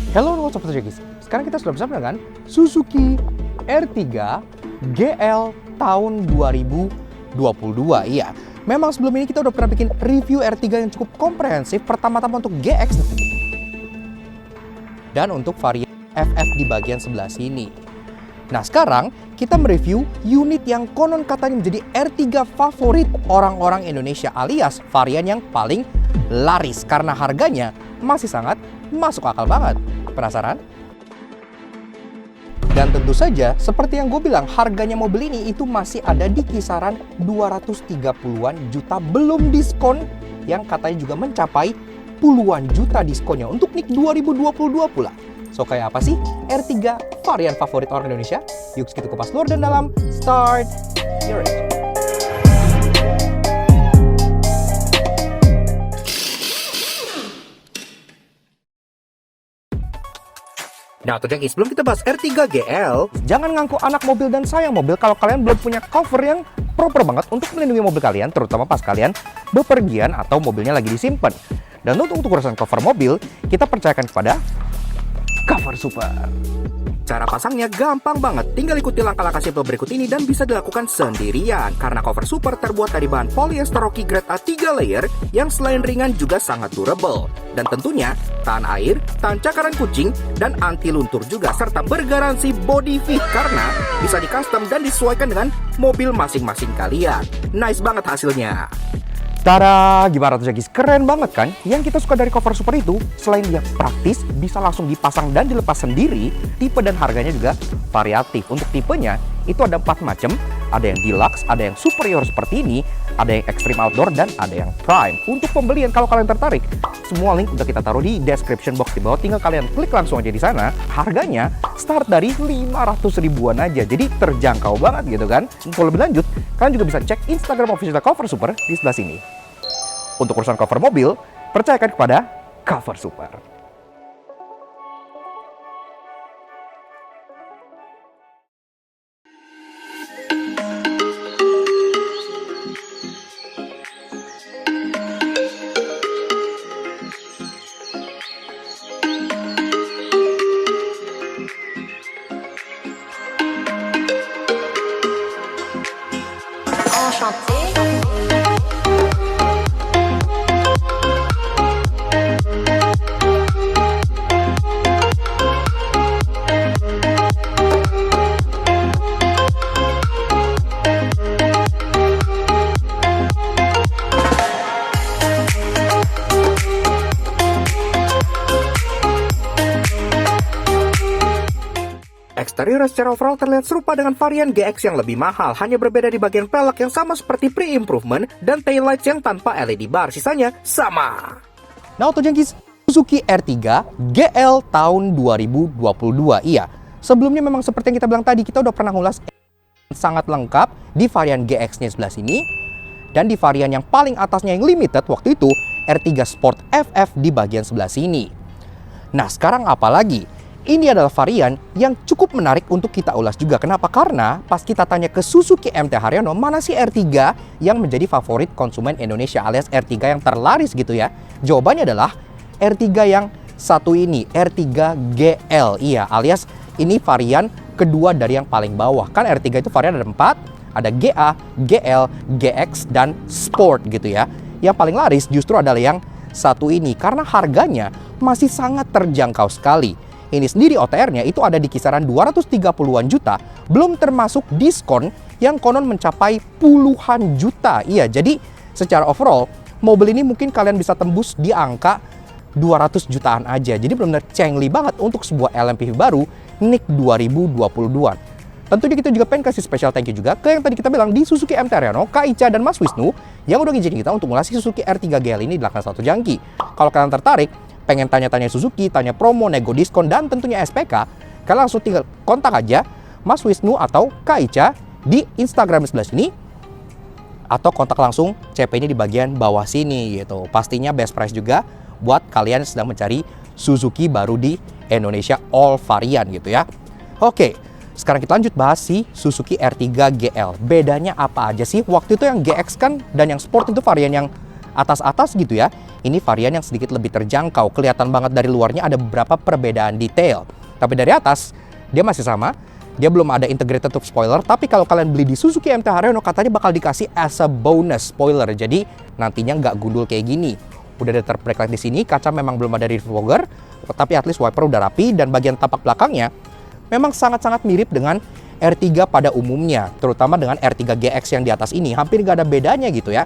Halo, what's up, guys? Sekarang kita sudah bersama dengan Suzuki R3 GL tahun 2022. Iya, memang sebelum ini kita udah pernah bikin review R3 yang cukup komprehensif. Pertama-tama untuk GX dan untuk varian FF di bagian sebelah sini. Nah, sekarang kita mereview unit yang konon katanya menjadi R3 favorit orang-orang Indonesia, alias varian yang paling laris karena harganya masih sangat masuk akal banget. Penasaran? Dan tentu saja, seperti yang gue bilang, harganya mobil ini itu masih ada di kisaran 230-an juta, belum diskon yang katanya juga mencapai puluhan juta diskonnya untuk NIK 2022 pula. So, kayak apa sih R3 varian favorit orang Indonesia? Yuk kita kupas luar dan dalam. Start your engine. Nah, jadi sebelum kita bahas R3 GL, jangan ngaku anak mobil dan sayang mobil kalau kalian belum punya cover yang proper banget untuk melindungi mobil kalian, terutama pas kalian bepergian atau mobilnya lagi disimpan. Dan untuk urusan cover mobil, kita percayakan kepada Cover Super. Cara pasangnya gampang banget, tinggal ikuti langkah-langkah simple berikut ini dan bisa dilakukan sendirian. Karena Cover Super terbuat dari bahan polyester Rocky grade A 3 layer yang selain ringan juga sangat durable. Dan tentunya tahan air, tahan cakaran kucing, dan anti luntur juga, serta bergaransi body fit karena bisa di custom dan disesuaikan dengan mobil masing-masing kalian. Nice banget hasilnya. Tada, gimana tuh guys? Keren banget kan? Yang kita suka dari Cover Super itu, selain dia praktis, bisa langsung dipasang dan dilepas sendiri, tipe dan harganya juga variatif. Untuk tipenya, itu ada 4 macam. Ada yang deluxe, ada yang superior seperti ini, ada yang extreme outdoor, dan ada yang prime. Untuk pembelian, kalau kalian tertarik, semua link udah kita taruh di description box di bawah. Tinggal kalian klik langsung aja di sana. Harganya start dari 500 ribuan aja, jadi terjangkau banget gitu kan. Untuk lebih lanjut, kalian juga bisa cek Instagram official Cover Super di sebelah sini. Untuk urusan cover mobil, percayakan kepada Cover Super. Eksterior secara overall terlihat serupa dengan varian GX yang lebih mahal, hanya berbeda di bagian pelek yang sama seperti pre-improvement dan taillights yang tanpa LED bar, sisanya sama. Nah, untuk jangkis Suzuki R3 GL tahun 2022. Iya, sebelumnya memang seperti yang kita bilang tadi, kita udah pernah ngulas sangat lengkap di varian GX-nya sebelah sini, dan di varian yang paling atasnya yang limited waktu itu R3 Sport FF di bagian sebelah sini. Nah, sekarang apa lagi? Ini adalah varian yang cukup menarik untuk kita ulas juga. Kenapa? Karena pas kita tanya ke Suzuki MT Haryono, mana sih R3 yang menjadi favorit konsumen Indonesia alias R3 yang terlaris gitu ya? Jawabannya adalah R3 yang satu ini, R3 GL. Iya, alias ini varian kedua dari yang paling bawah. Kan R3 itu varian ada 4, ada GA, GL, GX, dan Sport gitu ya. Yang paling laris justru adalah yang satu ini karena harganya masih sangat terjangkau sekali. Ini sendiri OTR-nya itu ada di kisaran 230-an juta, belum termasuk diskon yang konon mencapai puluhan juta. Iya, jadi secara overall, mobil ini mungkin kalian bisa tembus di angka 200 jutaan aja. Jadi benar-benar cengli banget untuk sebuah LMPV baru NIK 2022-an. Tentunya kita juga pengen kasih special thank you juga ke yang tadi kita bilang di Suzuki MT Haryono, Kak Ica dan Mas Wisnu yang udah ngizinin kita untuk ngulasi Suzuki R3 GL ini di belakang satu jangki. Kalau kalian tertarik, pengen tanya-tanya Suzuki, tanya promo, nego diskon, dan tentunya SPK, kalian langsung tinggal kontak aja Mas Wisnu atau Kak Ica di Instagram sebelah sini, atau kontak langsung CP-nya di bagian bawah sini gitu. Pastinya best price juga buat kalian yang sedang mencari Suzuki baru di Indonesia all varian gitu ya. Oke, sekarang kita lanjut bahas si Suzuki R3 GL. Bedanya apa aja sih? Waktu itu yang GX kan dan yang Sport itu varian yang atas-atas gitu ya. ini varian yang sedikit lebih terjangkau. Kelihatan banget dari luarnya ada beberapa perbedaan detail. Tapi dari atas, dia masih sama. Dia belum ada integrated tube spoiler, tapi kalau kalian beli di Suzuki MT Hareno katanya bakal dikasih as a bonus spoiler. Jadi nantinya nggak gundul kayak gini. Udah ada terbrake light di sini, kaca memang belum ada rear fogger, tapi at least wiper udah rapi dan bagian tapak belakangnya memang sangat-sangat mirip dengan R3 pada umumnya, terutama dengan R3 GX yang di atas ini. Hampir nggak ada bedanya gitu ya.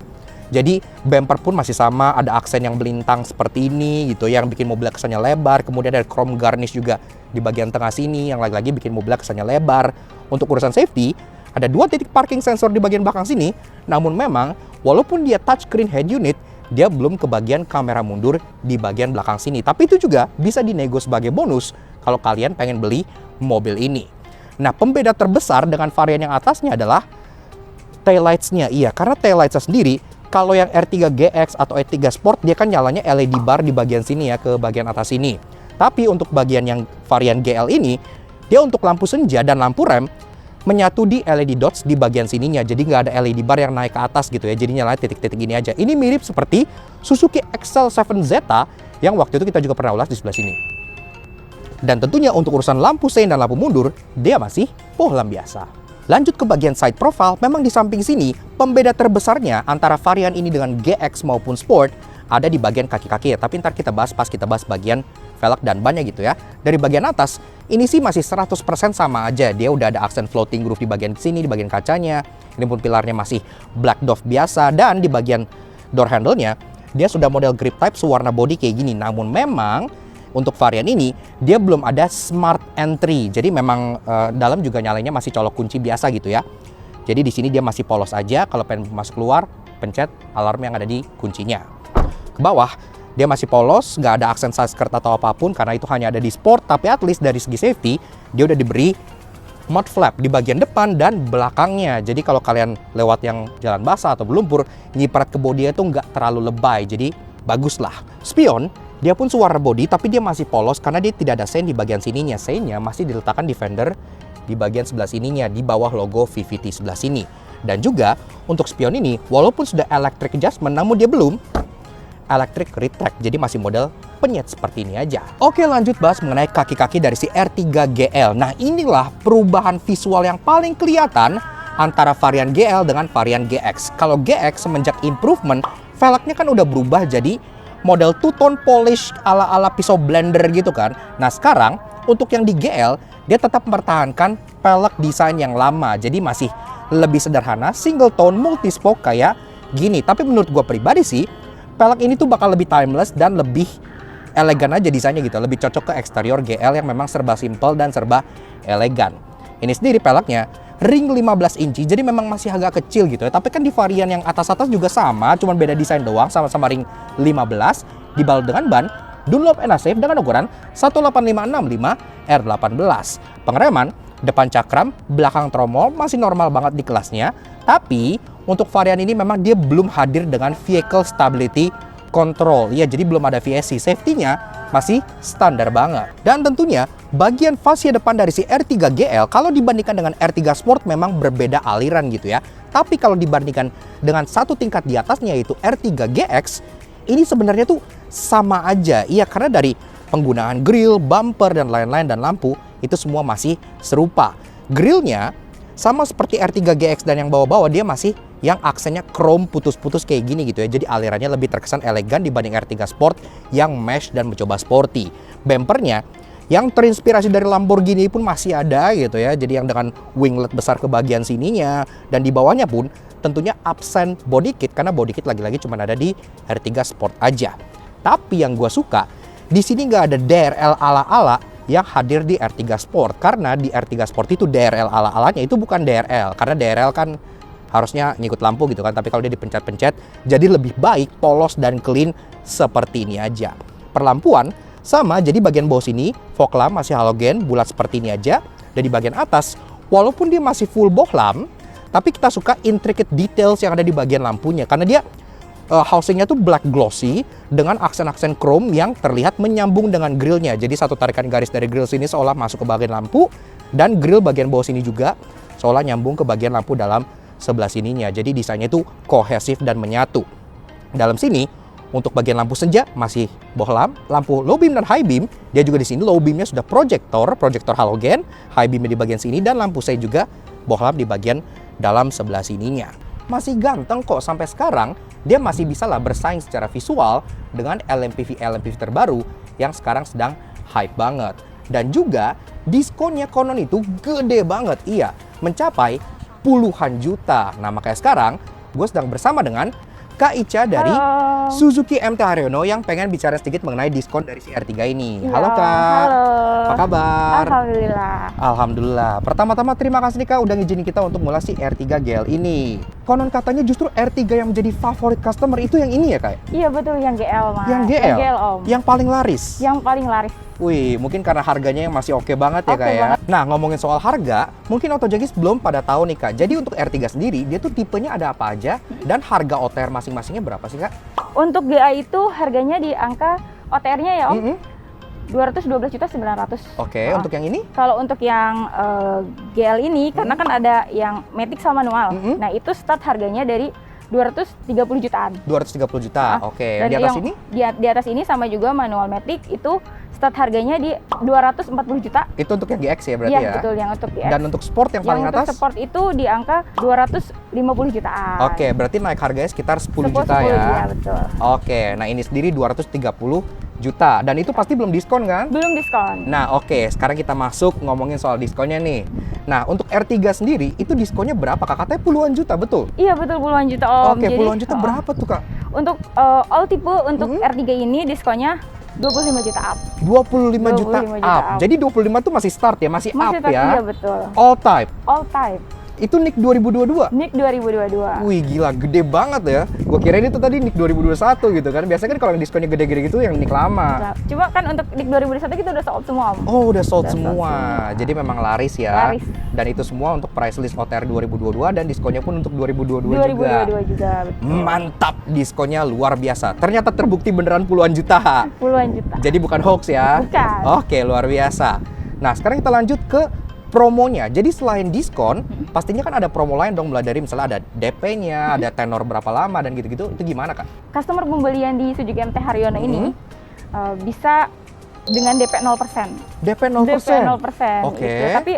Jadi bumper pun masih sama, ada aksen yang melintang seperti ini gitu, yang bikin mobilnya kesannya lebar. Kemudian ada chrome garnish juga di bagian tengah sini, yang lagi-lagi bikin mobilnya kesannya lebar. Untuk urusan safety, ada 2 titik parking sensor di bagian belakang sini. Namun memang, walaupun dia touchscreen head unit, dia belum ke bagian kamera mundur di bagian belakang sini. Tapi itu juga bisa dinego sebagai bonus kalau kalian pengen beli mobil ini. Nah, pembeda terbesar dengan varian yang atasnya adalah taillights-nya. Iya, karena taillights-nya sendiri, kalau yang R3 GX atau R3 Sport, dia kan nyalanya LED bar di bagian sini ya, ke bagian atas sini. Tapi untuk bagian yang varian GL ini, dia untuk lampu senja dan lampu rem menyatu di LED dots di bagian sininya. Jadi nggak ada LED bar yang naik ke atas gitu ya, jadi nyalanya titik-titik gini aja. Ini mirip seperti Suzuki XL7 Zeta yang waktu itu kita juga pernah ulas di sebelah sini. Dan tentunya untuk urusan lampu sein dan lampu mundur, dia masih bohlam biasa. Lanjut ke bagian side profile, memang di samping sini, pembeda terbesarnya antara varian ini dengan GX maupun Sport ada di bagian kaki-kaki ya. Tapi ntar kita bahas pas kita bahas bagian velg dan bannya gitu ya. Dari bagian atas, ini sih masih 100% sama aja. Dia udah ada aksen floating roof di bagian sini, di bagian kacanya. Ini pun pilarnya masih black dove biasa. Dan di bagian door handle-nya, dia sudah model grip type sewarna body kayak gini. Namun memang untuk varian ini, dia belum ada smart entry. Jadi memang dalam juga nyalanya masih colok kunci biasa gitu ya. Jadi di sini dia masih polos aja. Kalau pengen masuk keluar, pencet alarm yang ada di kuncinya. Ke bawah, dia masih polos, nggak ada aksen side skirt atau apapun karena itu hanya ada di Sport. Tapi at least dari segi safety, dia udah diberi mud flap di bagian depan dan belakangnya. Jadi kalau kalian lewat yang jalan basah atau berlumpur, nyiprat ke bodi itu nggak terlalu lebay. Jadi bagus lah. Spion, dia pun sewarna body, tapi dia masih polos karena dia tidak ada sein di bagian sininya. Seinnya masih diletakkan di fender di bagian sebelah sininya, di bawah logo VVT sebelah sini. Dan juga untuk spion ini, walaupun sudah electric adjustment, namun dia belum electric retract. Jadi masih model penyet seperti ini aja. Oke, lanjut bahas mengenai kaki-kaki dari si R3 GL. Nah, inilah perubahan visual yang paling kelihatan antara varian GL dengan varian GX. Kalau GX semenjak improvement, velgnya kan udah berubah jadi model two-tone polish ala-ala pisau blender gitu kan. Nah sekarang untuk yang di GL, dia tetap mempertahankan pelek desain yang lama. Jadi masih lebih sederhana, single tone, multi-spoke kayak gini. Tapi menurut gue pribadi sih, pelek ini tuh bakal lebih timeless dan lebih elegan aja desainnya gitu. Lebih cocok ke eksterior GL yang memang serba simple dan serba elegan. Ini sendiri peleknya ring 15 inci, jadi memang masih agak kecil gitu ya. Tapi kan di varian yang atas-atas juga sama, cuman beda desain doang, sama-sama ring 15, dibalut dengan ban Dunlop NASAFE dengan ukuran 18565 R18. Pengereman, depan cakram, belakang tromol masih normal banget di kelasnya. Tapi untuk varian ini memang dia belum hadir dengan Vehicle Stability Control. Ya, jadi belum ada VSC. Safety-nya masih standar banget. Dan tentunya bagian fascia depan dari si R3 GL kalau dibandingkan dengan R3 Sport memang berbeda aliran gitu ya. Tapi kalau dibandingkan dengan satu tingkat di atasnya yaitu R3 GX, ini sebenarnya tuh sama aja. Iya, karena dari penggunaan grill, bumper dan lain-lain dan lampu itu semua masih serupa. Grillnya sama seperti R3 GX dan yang bawah-bawah, dia masih yang aksennya chrome putus-putus kayak gini gitu ya. Jadi alirannya lebih terkesan elegan dibanding R3 Sport yang mesh dan mencoba sporty. Bumpernya yang terinspirasi dari Lamborghini pun masih ada gitu ya. Jadi yang dengan winglet besar ke bagian sininya. Dan di bawahnya pun tentunya absen body kit, karena body kit lagi-lagi cuma ada di R3 Sport aja. Tapi yang gue suka, di sini nggak ada DRL ala-ala yang hadir di R3 Sport. Karena di R3 Sport itu DRL ala-alanya itu bukan DRL. Karena DRL kan harusnya ngikut lampu gitu kan. Tapi kalau dia dipencet-pencet, jadi lebih baik, polos dan clean seperti ini aja. Perlampuan sama, jadi bagian bawah sini fog lamp masih halogen, bulat seperti ini aja. Dan di bagian atas, walaupun dia masih full bohlam, tapi kita suka intricate details yang ada di bagian lampunya. Karena dia housingnya tuh black glossy dengan aksen-aksen chrome yang terlihat menyambung dengan grillnya. Jadi satu tarikan garis dari grill sini seolah masuk ke bagian lampu, dan grill bagian bawah sini juga seolah nyambung ke bagian lampu dalam sebelah sininya. Jadi desainnya tuh kohesif dan menyatu. Dalam sini, Untuk bagian lampu senja masih bohlam, lampu low beam dan high beam, dia juga di sini low beamnya sudah proyektor halogen, high beamnya di bagian sini, dan lampu saya juga bohlam di bagian dalam sebelah sininya. Masih ganteng kok, sampai sekarang dia masih bisa lah bersaing secara visual dengan LMPV terbaru yang sekarang sedang hype banget. Dan juga diskonnya konon itu gede banget, iya, mencapai puluhan juta. Nah makanya sekarang gue sedang bersama dengan Kak Ica dari Suzuki MT Haryono yang pengen bicara sedikit mengenai diskon dari si R3 ini. Ya, halo Kak, halo. Apa kabar? Alhamdulillah. Alhamdulillah. Pertama-tama terima kasih nih Kak udah ngizinin kita untuk ngulas si R3 GL ini. Konon katanya justru R3 yang menjadi favorit customer itu yang ini ya Kak? Iya betul, yang GL Mas. Yang GL? Om. Yang paling laris? Yang paling laris. Wih, mungkin karena harganya yang masih oke banget ya Oke Kak ya. banget. Nah, ngomongin soal harga, mungkin Autojagis belum pada tahu nih Kak. Jadi untuk R3 sendiri, dia tuh tipenya ada apa aja dan harga OTR masing-masingnya berapa sih Kak? Untuk GA itu harganya di angka OTR-nya ya Om, 212.900.000. Oke, untuk yang ini? Kalau untuk yang GL ini, karena kan ada yang matic sama manual. Nah itu start harganya dari 230 jutaan. 230 juta, oke. Dan Di atas ini? Di atas ini sama juga manual matic itu start harganya di 240 juta. Itu untuk yang GX ya berarti ya? Iya betul, yang untuk GX. Dan untuk sport yang paling atas? Untuk sport itu di angka 250 jutaan. Oke, berarti naik harganya sekitar 10 juta 10 ya? Iya betul. Oke, nah ini sendiri 230 juta. Dan itu pasti belum diskon kan? Belum diskon. Nah oke, sekarang kita masuk ngomongin soal diskonnya nih. Nah untuk R3 sendiri itu diskonnya berapa Kak? Katanya puluhan juta, betul? Iya betul, puluhan juta Om. Oke, puluhan juta berapa tuh Kak? Untuk all tipe untuk R3 ini diskonnya 25 juta up. 25 juta up. Jadi 25 tuh masih start ya, masih up start, ya? Iya betul. All type. All type. Itu NIK 2022? NIK 2022. Wih gila, gede banget ya. Gue kirain itu tadi NIK 2021 gitu kan. Biasanya kan kalau yang diskonnya gede-gede gitu yang NIK lama. Nah, cuma kan untuk NIK 2021 kita udah sold semua Om. Oh udah sold semua. Jadi memang laris ya. Laris. Dan itu semua untuk price list OTR 2022 dan diskonnya pun untuk 2022 juga. 2022 juga, betul. Mantap, diskonnya luar biasa. Ternyata terbukti beneran puluhan juta. Puluhan juta. Jadi bukan hoax ya? Bukan. Oke, luar biasa. Nah, sekarang kita lanjut ke promonya. Jadi selain diskon, pastinya kan ada promo lain dong, mulai dari misalnya ada DP-nya, ada tenor berapa lama dan gitu-gitu. Itu gimana Kak? Customer pembelian di Suzuki MT Haryono ini bisa dengan DP 0%. DP 0%? DP 0%. Oke. Gitu. Tapi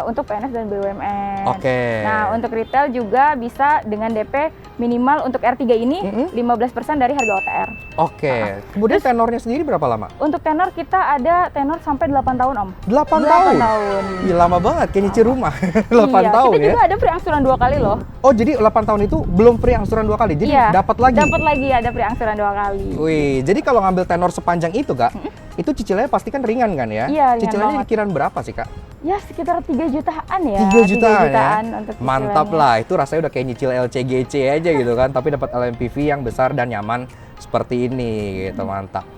untuk PNS dan BUMN. Oke. Nah, untuk retail juga bisa dengan DP minimal untuk R3 ini 15% dari harga OTR. Oke. Kemudian tenornya sendiri berapa lama? Untuk tenor kita ada tenor sampai 8 tahun Om. 8 tahun? 8 tahun. Ih, lama banget, kayak nyicil rumah. 8 iya, tahun kita ya? juga ada free angsuran 2 kali loh. Oh, jadi 8 tahun itu belum free angsuran 2 kali? Jadi Iya, dapat lagi? Dapat lagi, ada free angsuran 2 kali. Wih, jadi kalau ngambil tenor sepanjang itu Kak, itu cicilannya pasti kan ringan kan ya? Iya, ringan cicilannya banget. kiran berapa sih Kak? Ya sekitar 3 jutaan ya. 3 jutaan, ya? Untuk Mantap cicilannya. lah, itu rasanya udah kayak nyicil LCGC aja gitu kan, tapi dapat LMPV yang besar dan nyaman seperti ini gitu, mantap.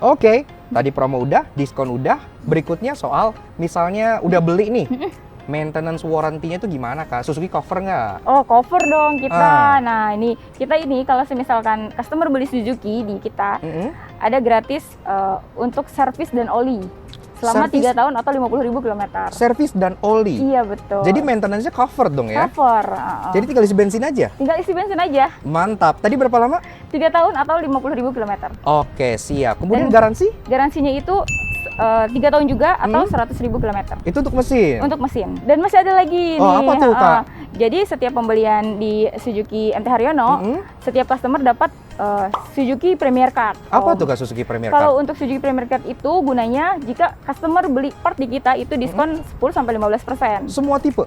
Oke, tadi promo udah, diskon udah, berikutnya soal misalnya udah beli nih, maintenance warranty-nya itu gimana Kak? Suzuki cover nggak? Oh, cover dong kita. Nah, kita ini kalau misalkan customer beli Suzuki di kita, ada gratis untuk servis dan oli. Selama Servis? 3 tahun atau 50.000 km. Servis dan oli? Iya, betul. Jadi maintenance-nya cover dong ya? Cover. Jadi tinggal isi bensin aja? Tinggal isi bensin aja. Mantap. Tadi berapa lama? 3 tahun atau 50.000 km. Oke, siap. Kemudian Dan- garansi? Garansinya itu 3 tahun juga atau 100.000 km. Itu untuk mesin? Untuk mesin. Dan masih ada lagi nih. Oh, apa tuh, Kak? Jadi setiap pembelian di Suzuki MT Haryono, setiap customer dapat Suzuki Premier Card. Apa tuh Kak Suzuki Premier Card? Kalau untuk Suzuki Premier Card itu gunanya jika customer beli part di kita itu diskon 10-15%. Semua tipe?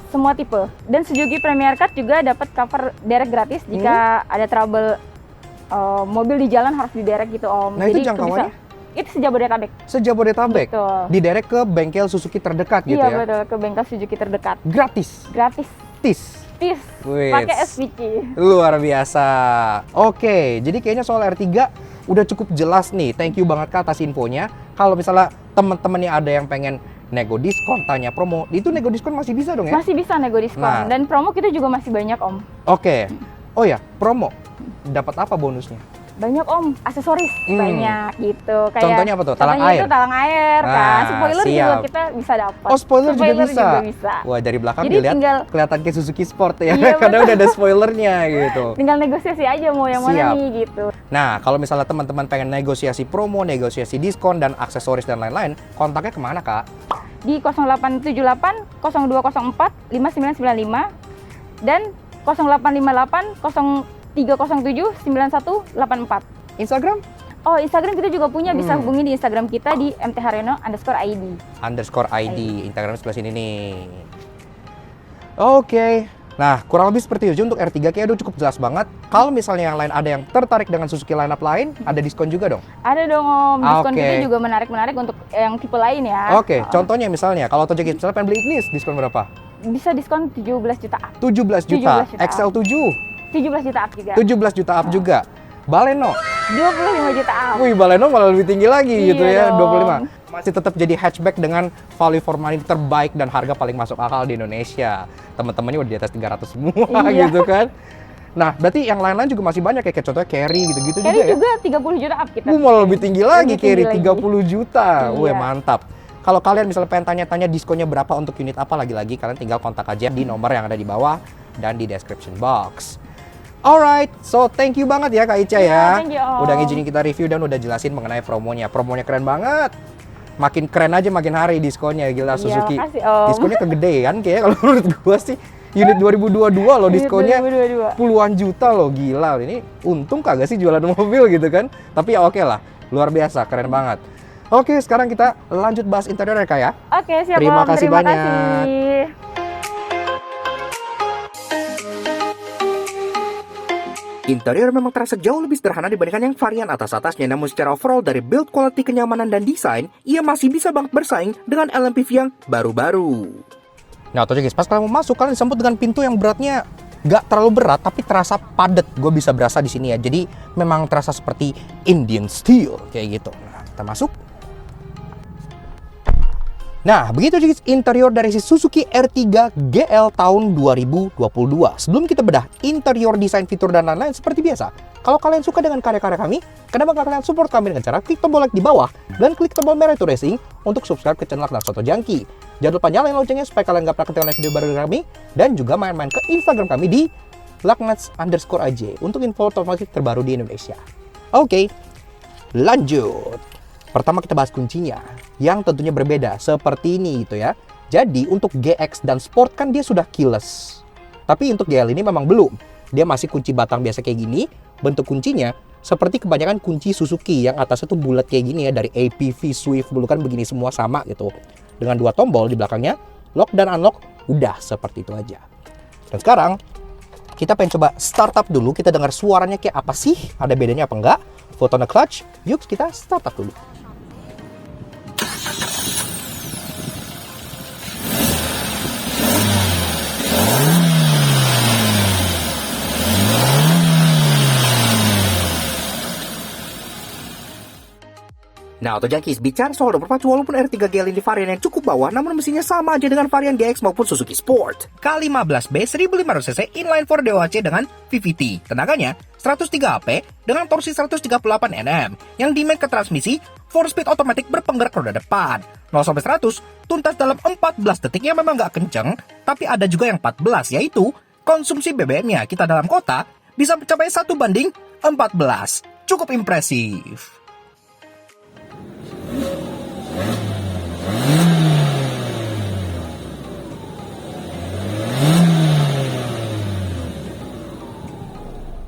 Semua tipe. Dan Suzuki Premier Card juga dapat cover derek gratis jika ada trouble mobil di jalan harus diderek gitu Om. Nah, itu jangkauannya? Itu sejabodetabek. Sejabodetabek? Betul. Diderek ke bengkel Suzuki terdekat gitu Iya ya? betul, ke bengkel Suzuki terdekat. Gratis? Gratis. Tis? Tis. Wih, Pakai SVC. luar biasa. Oke, jadi kayaknya soal R3 udah cukup jelas nih. Thank you banget Kak atas infonya. Kalau misalnya teman-teman ada yang pengen nego diskon, tanya promo, itu nego diskon masih bisa dong ya? Masih bisa nego diskon. Nah. Dan promo kita juga masih banyak Om. Oke. Oh ya, promo. Dapat apa bonusnya? Banyak Om, aksesoris banyak gitu. Kayak contohnya apa tuh? Talang air? Itu talang air kan, spoiler siap. juga kita bisa dapat. Oh, spoiler juga bisa? bisa. Wah, dari belakang Jadi dilihat tinggal, kelihatan kayak Suzuki Sport ya, iya, karena udah ada spoilernya gitu. Tinggal negosiasi aja mau yang Siap. mana nih gitu. Nah, kalau misalnya teman-teman pengen negosiasi promo, negosiasi diskon, dan aksesoris dan lain-lain, kontaknya kemana, Kak? Di 0878 0204 5995 dan 0858 0307 9184. Instagram? Oh, Instagram kita juga punya, bisa hubungi di Instagram kita di mtharyono_id. _id. Instagram sebelah sini nih. Oke. Nah, kurang lebih seperti itu untuk R3 kayak udah cukup jelas banget. Kalau misalnya yang lain ada yang tertarik dengan Suzuki lineup lain, ada diskon juga dong? Ada dong Om, diskon Oke. kita juga menarik untuk yang tipe lain ya. Oke, contohnya misalnya kalau Tojek misalnya pengen beli Ignis, diskon berapa? Bisa diskon 17 juta up. 17 juta. 17 juta. XL7? 17 juta up juga. 17 juta up juga. Baleno? 25 juta up. Wih, Baleno malah lebih tinggi lagi Iya gitu ya, dong. 25. Masih tetap jadi hatchback dengan value for money terbaik dan harga paling masuk akal di Indonesia. Teman-temannya udah di atas 300 semua Iya. gitu kan. Nah, berarti yang lain-lain juga masih banyak ya, kayak contohnya Carry gitu-gitu Carry juga ya. juga 30 juta up kita. Malah lebih tinggi lagi Lebih tinggi Carry, lagi. 30 juta. Wih, Iya. mantap. Kalau kalian misalnya pengen tanya-tanya diskonnya berapa untuk unit apa, lagi-lagi kalian tinggal kontak aja di nomor yang ada di bawah dan di description box. Alright, so thank you banget ya Kak Ica ya. Thank you, Om. Udah ngizinin kita review dan udah jelasin mengenai promonya. Promonya keren banget. Makin keren aja makin hari diskonnya, gila Suzuki. makasih, Om. Diskonnya kegedean kayak kalau menurut gua sih. Unit 2022 loh Unit diskonnya 2022. puluhan juta loh, gila. Ini untung kagak sih jualan mobil gitu kan. Tapi ya oke lah, luar biasa, keren banget. Oke, sekarang kita lanjut bahas interior ya Kak ya. Oke, siap Terima Om. kasih Terima banyak. kasih. Interior memang terasa jauh lebih sederhana dibandingkan yang varian atas-atasnya, namun secara overall dari build quality, kenyamanan, dan desain, ia masih bisa banget bersaing dengan LMPV yang baru-baru. Nah, atau guys, pas kalian mau masuk, kalian disambut dengan pintu yang beratnya nggak terlalu berat, tapi terasa padat. Gue bisa berasa di sini ya, jadi memang terasa seperti Indian steel, kayak gitu. Nah, kita masuk. Nah, begitu guys interior dari si Suzuki R3 GL tahun 2022. Sebelum kita bedah interior, desain, fitur, dan lain-lain seperti biasa. Kalau kalian suka dengan karya-karya kami, kenapa nggak kalian support kami dengan cara klik tombol like di bawah dan klik tombol merah itu racing untuk subscribe ke channel Soto Jangki. Jangan lupa nyalain loncengnya supaya kalian nggak pernah ketinggalan video baru dari kami, dan juga main-main ke Instagram kami di laknats_aj untuk info otomotif terbaru di Indonesia. Oke, lanjut. Pertama kita bahas kuncinya, yang tentunya berbeda seperti ini gitu ya. Jadi untuk GX dan Sport kan dia sudah keyless. Tapi untuk GL ini memang belum. Dia masih kunci batang biasa kayak gini. Bentuk kuncinya seperti kebanyakan kunci Suzuki yang atasnya tuh bulat kayak gini ya, dari APV, Swift dulu kan begini semua sama gitu. Dengan dua tombol di belakangnya, lock dan unlock, udah seperti itu aja. Dan sekarang kita pengen coba startup dulu, kita dengar suaranya kayak apa sih, ada bedanya apa enggak. Foto on the clutch, yuk kita startup dulu. Nah, Auto Junkies, bicara soal nomor pacu, walaupun R3 GL ini varian yang cukup bawah, namun mesinnya sama aja dengan varian GX maupun Suzuki Sport. K15B 1500cc inline 4 DOHC dengan VVT. Tenaganya 103 HP dengan torsi 138 Nm, yang demand ke transmisi 4-speed otomatis berpenggerak roda depan. 0-100 tuntas dalam 14 detik, yang memang nggak kenceng, tapi ada juga yang 14, yaitu konsumsi BBM-nya kita dalam kota bisa mencapai 1:14. Cukup impresif.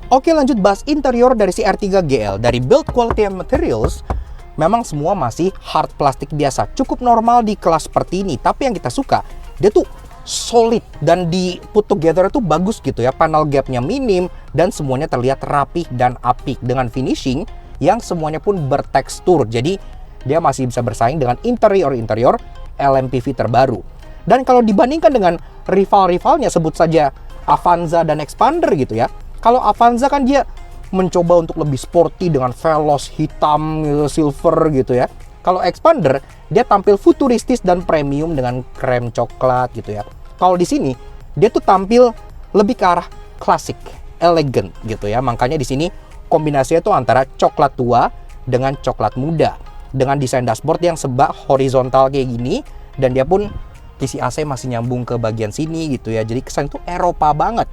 Oke, lanjut bahas interior dari si R3 GL. Dari build quality and materials, memang semua masih hard plastik biasa, cukup normal di kelas seperti ini. Tapi yang kita suka, dia tuh solid dan di put together itu bagus gitu ya. Panel gapnya minim dan semuanya terlihat rapih dan apik dengan finishing yang semuanya pun bertekstur. Jadi dia masih bisa bersaing dengan interior-interior LMPV terbaru. Dan kalau dibandingkan dengan rival-rivalnya, sebut saja Avanza dan Expander gitu ya. Kalau Avanza kan dia mencoba untuk lebih sporty dengan veloz hitam gitu, silver gitu ya. Kalau Expander dia tampil futuristis dan premium dengan krem coklat gitu ya. Kalau di sini dia tuh tampil lebih ke arah klasik, elegan gitu ya. Makanya di sini kombinasinya tuh antara coklat tua dengan coklat muda, dengan desain dashboard yang sebak horizontal kayak gini, dan dia pun kisi AC masih nyambung ke bagian sini gitu ya. Jadi kesan itu Eropa banget.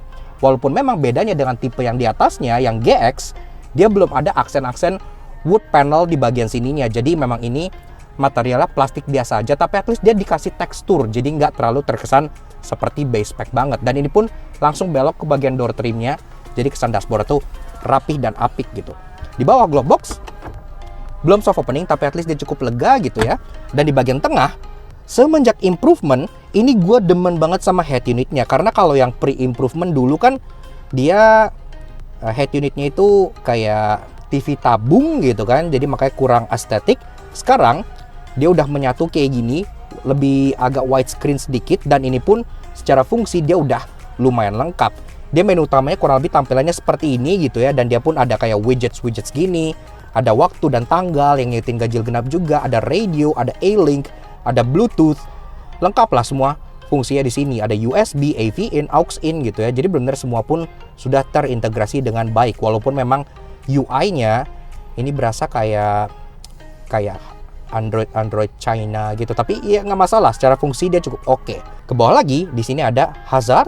Walaupun memang bedanya dengan tipe yang di atasnya, yang GX, dia belum ada aksen-aksen wood panel di bagian sininya. Jadi memang ini materialnya plastik biasa aja, tapi at least dia dikasih tekstur, jadi nggak terlalu terkesan seperti base spec banget. Dan ini pun langsung belok ke bagian door trimnya, jadi kesan dashboard tuh rapih dan apik gitu. Di bawah glove box belum soft opening, tapi at least dia cukup lega gitu ya. Dan di bagian tengah, semenjak improvement, ini gue demen banget sama head unitnya. Karena kalau yang pre-improvement dulu kan dia head unitnya itu kayak TV tabung gitu kan, jadi makanya kurang estetik. Sekarang dia udah menyatu kayak gini, lebih agak widescreen sedikit, dan ini pun secara fungsi dia udah lumayan lengkap. Dia menu utamanya kurang lebih tampilannya seperti ini gitu ya, dan dia pun ada kayak widgets gini, ada waktu dan tanggal yang ngingetin ganjil genap juga, ada radio, ada A-Link, ada Bluetooth, lengkap lah semua fungsinya di sini. Ada USB, AV in, aux in gitu ya. Jadi benar-benar semua pun sudah terintegrasi dengan baik, walaupun memang UI-nya ini berasa kayak Android China gitu, tapi ya nggak masalah, secara fungsi dia cukup oke. Ke bawah lagi di sini ada hazard,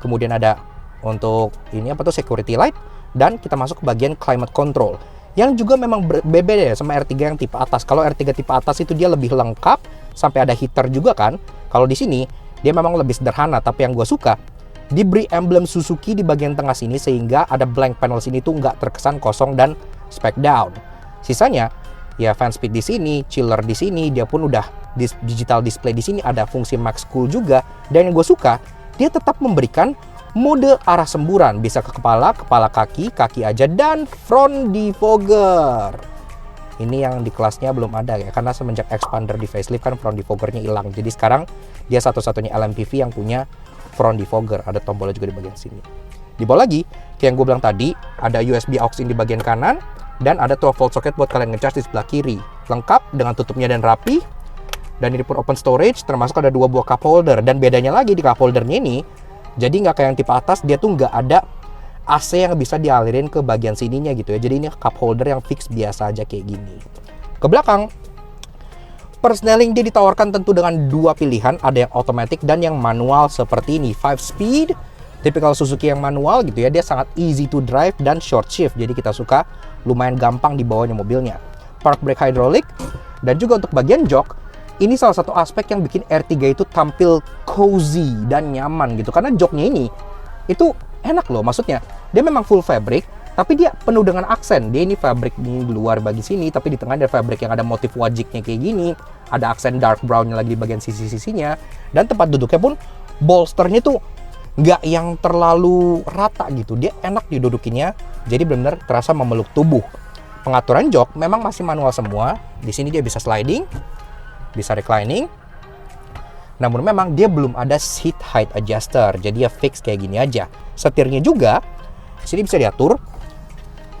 kemudian ada untuk ini apa tuh security light, dan kita masuk ke bagian climate control yang juga memang berbeda ya sama R3 yang tipe atas. Kalau R3 tipe atas itu dia lebih lengkap sampai ada heater juga kan. Kalau di sini dia memang lebih sederhana, tapi yang gue suka diberi emblem Suzuki di bagian tengah sini sehingga ada blank panel sini tuh nggak terkesan kosong dan spec down. Sisanya ya fan speed di sini, chiller di sini, dia pun udah digital display di sini, ada fungsi max cool juga. Dan yang gue suka, dia tetap memberikan mode arah semburan, bisa ke kepala, kaki aja, dan front defogger. Ini yang di kelasnya belum ada ya, karena semenjak expander di facelift kan front defoggernya hilang. Jadi sekarang dia satu-satunya LMPV yang punya front defogger. Ada tombolnya juga di bagian sini. Di bawah lagi, kayak yang gue bilang tadi, ada USB aux in di bagian kanan, dan ada 12 volt socket buat kalian ngecas di sebelah kiri. Lengkap dengan tutupnya dan rapi. Dan ini pun open storage, termasuk ada 2 buah cup holder. Dan bedanya lagi di cup holdernya ini, jadi nggak kayak yang tipe atas, dia tuh nggak ada AC yang bisa dialirin ke bagian sininya gitu ya. Jadi ini cup holder yang fix biasa aja kayak gini. Ke belakang, persneling dia ditawarkan tentu dengan 2 pilihan, ada yang automatic dan yang manual seperti ini. 5 speed, tipikal Suzuki yang manual gitu ya, dia sangat easy to drive dan short shift, jadi kita suka, lumayan gampang dibawanya mobilnya. Park brake hydraulic, dan juga untuk bagian jok, ini salah satu aspek yang bikin R3 itu tampil cozy dan nyaman gitu, karena joknya ini itu enak loh, maksudnya dia memang full fabric, tapi dia penuh dengan aksen. Dia ini fabric di luar bagian sini, tapi di tengah ada fabric yang ada motif wajiknya kayak gini, ada aksen dark brownnya lagi di bagian sisi-sisinya, dan tempat duduknya pun bolsternya tuh nggak yang terlalu rata gitu, dia enak didudukinya, jadi benar-benar terasa memeluk tubuh. Pengaturan jok memang masih manual semua. Di sini dia bisa sliding, bisa reclining, namun memang dia belum ada seat height adjuster, jadi ya fix kayak gini aja. Setirnya juga sini bisa diatur,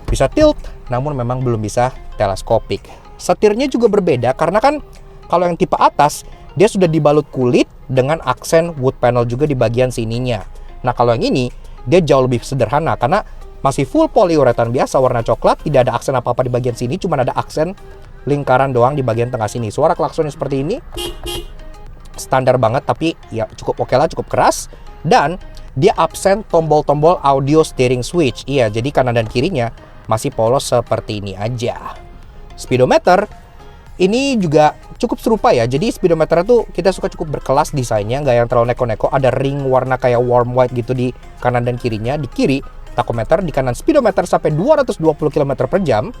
bisa tilt, namun memang belum bisa teleskopik. Setirnya juga berbeda karena kan kalau yang tipe atas dia sudah dibalut kulit dengan aksen wood panel juga di bagian sininya. Nah kalau yang ini dia jauh lebih sederhana karena masih full polyurethane biasa warna coklat, tidak ada aksen apa-apa di bagian sini, cuma ada aksen lingkaran doang di bagian tengah sini. Suara klaksonnya seperti ini, standar banget, tapi ya cukup oke lah, cukup keras. Dan dia absen tombol-tombol audio steering switch. Iya, jadi kanan dan kirinya masih polos seperti ini aja. Speedometer ini juga cukup serupa ya. Jadi speedometer itu kita suka cukup berkelas desainnya, nggak yang terlalu neko-neko. Ada ring warna kayak warm white gitu di kanan dan kirinya. Di kiri tachometer, di kanan speedometer sampai 220 km per jam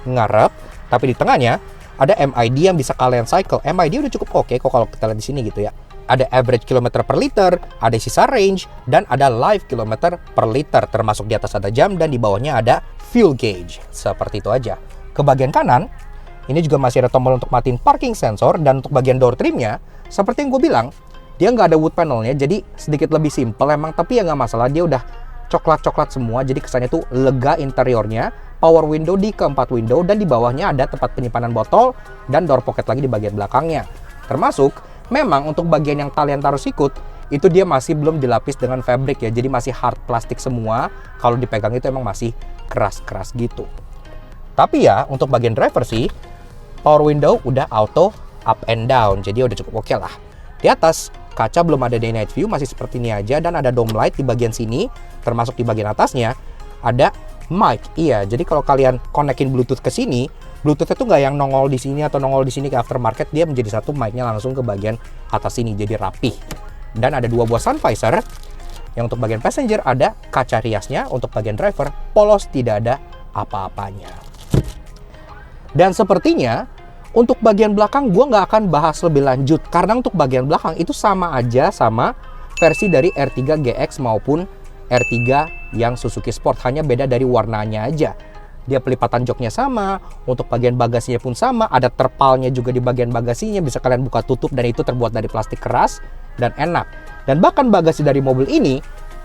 ngarep, tapi di tengahnya ada MID yang bisa kalian cycle. MID udah cukup oke kok kalau kita lihat di sini gitu ya. Ada average kilometer per liter, ada sisa range, dan ada live kilometer per liter, termasuk di atas ada jam dan di bawahnya ada fuel gauge. Seperti itu aja. Ke bagian kanan ini juga masih ada tombol untuk matiin parking sensor, dan untuk bagian door trimnya seperti yang gue bilang, dia nggak ada wood panelnya, jadi sedikit lebih simple emang, tapi ya nggak masalah, dia udah coklat-coklat semua, jadi kesannya tuh lega interiornya. Power window di keempat window, dan di bawahnya ada tempat penyimpanan botol dan door pocket lagi di bagian belakangnya. Termasuk memang untuk bagian yang kalian taruh sikut itu dia masih belum dilapis dengan fabric ya, jadi masih hard plastik semua. Kalau dipegang itu emang masih keras-keras gitu. Tapi ya untuk bagian driver sih, power window udah auto up and down, jadi udah cukup oke lah. Di atas kaca belum ada day night view, masih seperti ini aja, dan ada dome light di bagian sini, termasuk di bagian atasnya ada mic. Iya, jadi kalau kalian konekin Bluetooth ke sini, Bluetooth itu nggak yang nongol di sini atau nongol di sini ke aftermarket, dia menjadi satu, mic-nya langsung ke bagian atas sini, jadi rapih. Dan ada 2 buah sun visor. Yang untuk bagian passenger ada kaca riasnya, untuk bagian driver polos, tidak ada apa-apanya. Dan sepertinya untuk bagian belakang gue nggak akan bahas lebih lanjut, karena untuk bagian belakang itu sama aja sama versi dari R3 GX maupun R3 yang Suzuki Sport, hanya beda dari warnanya aja. Dia pelipatan joknya sama, untuk bagian bagasinya pun sama, ada terpalnya juga di bagian bagasinya, bisa kalian buka tutup dan itu terbuat dari plastik keras dan enak. Dan bahkan bagasi dari mobil ini,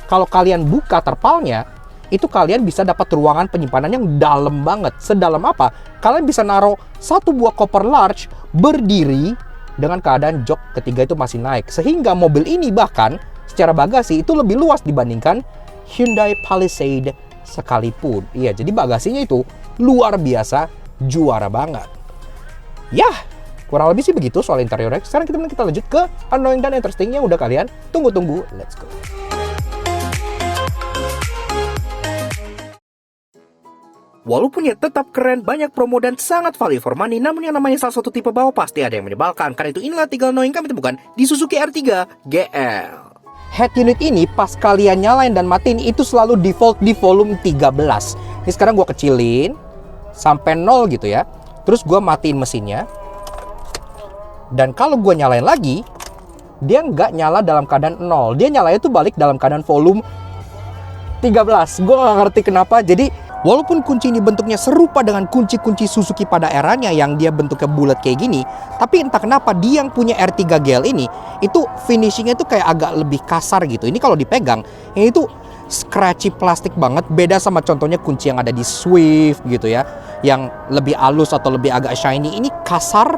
kalau kalian buka terpalnya, itu kalian bisa dapat ruangan penyimpanan yang dalam banget. Sedalam apa? Kalian bisa naruh 1 buah koper large berdiri dengan keadaan jok ketiga itu masih naik. Sehingga mobil ini bahkan secara bagasi itu lebih luas dibandingkan Hyundai Palisade sekalipun. Iya, jadi bagasinya itu luar biasa, juara banget. Yah, kurang lebih sih begitu soal interiornya. Sekarang kita lanjut ke annoying dan interesting yang udah kalian tunggu-tunggu. Let's go. Walaupun ya tetap keren, banyak promo dan sangat value for money, namun yang namanya salah satu tipe bawah pasti ada yang menyebalkan. Karena itu inilah 3 annoying kami temukan di Suzuki R3 GL. Head unit ini pas kalian nyalain dan matiin itu selalu default di volume 13. Ini sekarang gue kecilin sampai 0 gitu ya. Terus gue matiin mesinnya. Dan kalau gue nyalain lagi, dia nggak nyala dalam keadaan 0. Dia nyalanya tuh balik dalam keadaan volume 13. Gue nggak ngerti kenapa. Jadi walaupun kunci ini bentuknya serupa dengan kunci-kunci Suzuki pada eranya yang dia bentuknya bulat kayak gini, tapi entah kenapa dia yang punya R3 GL ini, itu finishingnya tuh kayak agak lebih kasar gitu. Ini kalau dipegang, ini tuh scratchy plastik banget. Beda sama contohnya kunci yang ada di Swift gitu ya, yang lebih halus atau lebih agak shiny. Ini kasar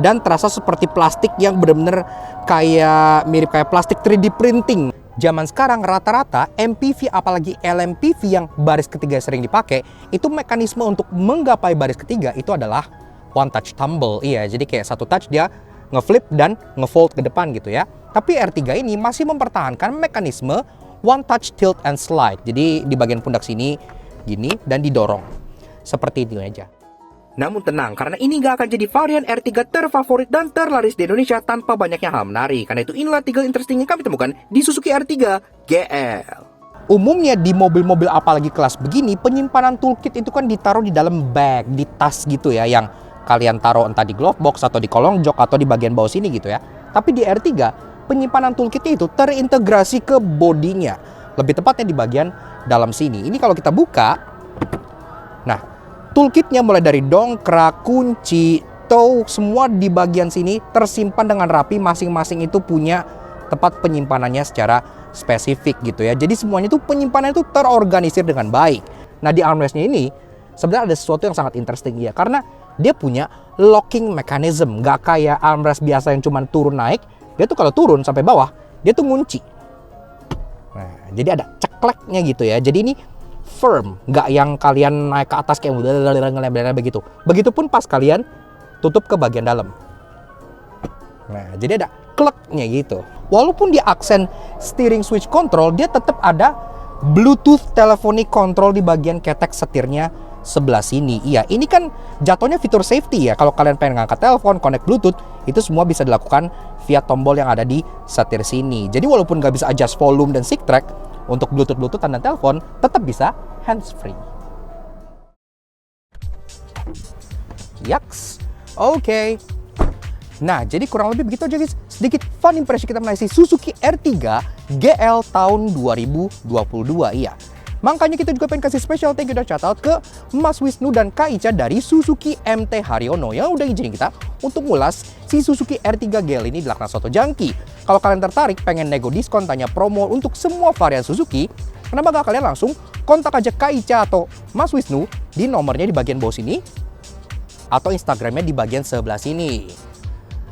dan terasa seperti plastik yang bener-bener kayak mirip kayak plastik 3D printing. Zaman sekarang rata-rata MPV apalagi LMPV yang baris ketiga sering dipakai, itu mekanisme untuk menggapai baris ketiga itu adalah one touch tumble. Iya, jadi kayak satu touch dia ngeflip dan ngefold ke depan gitu ya. Tapi R3 ini masih mempertahankan mekanisme one touch tilt and slide. Jadi di bagian pundak sini gini dan didorong. Seperti itu aja. Namun tenang, karena ini nggak akan jadi varian R3 terfavorit dan terlaris di Indonesia tanpa banyaknya hal menarik. Karena itu inilah 3 interesting yang kami temukan di Suzuki R3 GL. Umumnya di mobil-mobil apalagi kelas begini, penyimpanan toolkit itu kan ditaruh di dalam bag, di tas gitu ya, yang kalian taruh entah di glove box atau di kolong jok atau di bagian bawah sini gitu ya. Tapi di R3, penyimpanan toolkit itu terintegrasi ke bodinya. Lebih tepatnya di bagian dalam sini. Ini kalau kita buka, nah, toolkitnya mulai dari dongkrak, kunci, tow, semua di bagian sini tersimpan dengan rapi. Masing-masing itu punya tempat penyimpanannya secara spesifik gitu ya. Jadi semuanya itu penyimpanannya itu terorganisir dengan baik. Nah, di armrestnya ini sebenarnya ada sesuatu yang sangat interesting ya, karena dia punya locking mechanism. Nggak kayak armrest biasa yang cuma turun naik. Dia tuh kalau turun sampai bawah, dia tuh ngunci. Nah, jadi ada cekleknya gitu ya. Jadi ini firm, nggak yang kalian naik ke atas kayak begitu. Begitupun pas kalian tutup ke bagian dalam. Nah, jadi ada kleknya gitu. Walaupun di aksen steering switch control, dia tetap ada Bluetooth telephonic control di bagian ketek setirnya sebelah sini. Iya, ini kan jatuhnya fitur safety ya. Kalau kalian pengen ngangkat telepon, connect Bluetooth, itu semua bisa dilakukan via tombol yang ada di setir sini. Jadi walaupun nggak bisa adjust volume dan stick track, untuk Bluetooth dan telepon tetap bisa hands-free. Yaks, oke. Nah, jadi kurang lebih begitu aja guys. Sedikit fun impression kita mengenai si Suzuki R3 GL tahun 2022. Iya. Makanya kita juga pengen kasih special thank you dan shout out ke Mas Wisnu dan Kak Ica dari Suzuki MT Haryono yang udah izinin kita untuk ngulas si Suzuki R3 GL ini di Lakna Soto Jangki. Kalau kalian tertarik pengen nego diskon, tanya promo untuk semua varian Suzuki, kenapa gak kalian langsung kontak aja Kak Ica atau Mas Wisnu di nomornya di bagian bawah sini atau Instagramnya di bagian sebelah sini.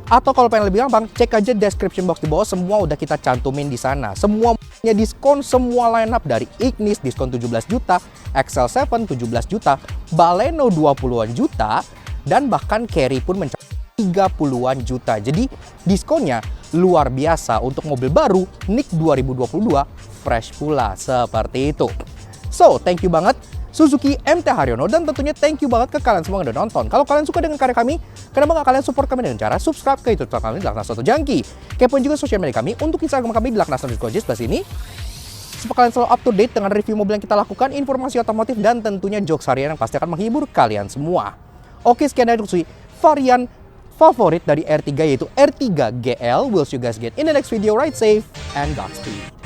Atau kalau pengen lebih gampang, cek aja description box di bawah, semua udah kita cantumin di sana. Semua menariknya diskon semua lineup dari Ignis diskon 17 juta, XL7 17 juta, Baleno 20-an juta, dan bahkan Carry pun mencapai 30-an juta. Jadi diskonnya luar biasa untuk mobil baru NIK 2022 fresh pula seperti itu. So, thank you banget Suzuki MT Haryono, dan tentunya thank you banget ke kalian semua yang udah nonton. Kalau kalian suka dengan karya kami, kenapa nggak kalian support kami dengan cara subscribe ke YouTube channel kami di Laknasa Jangki. Kepoin juga sosial media kami untuk Instagram kami di Laknasa_Jis sebelah sini. Supaya kalian selalu up to date dengan review mobil yang kita lakukan, informasi otomotif, dan tentunya jokes harian yang pasti akan menghibur kalian semua. Oke, sekian dari varian favorit dari R3 yaitu R3 GL. We'll see you guys again in the next video. Ride safe and Godspeed.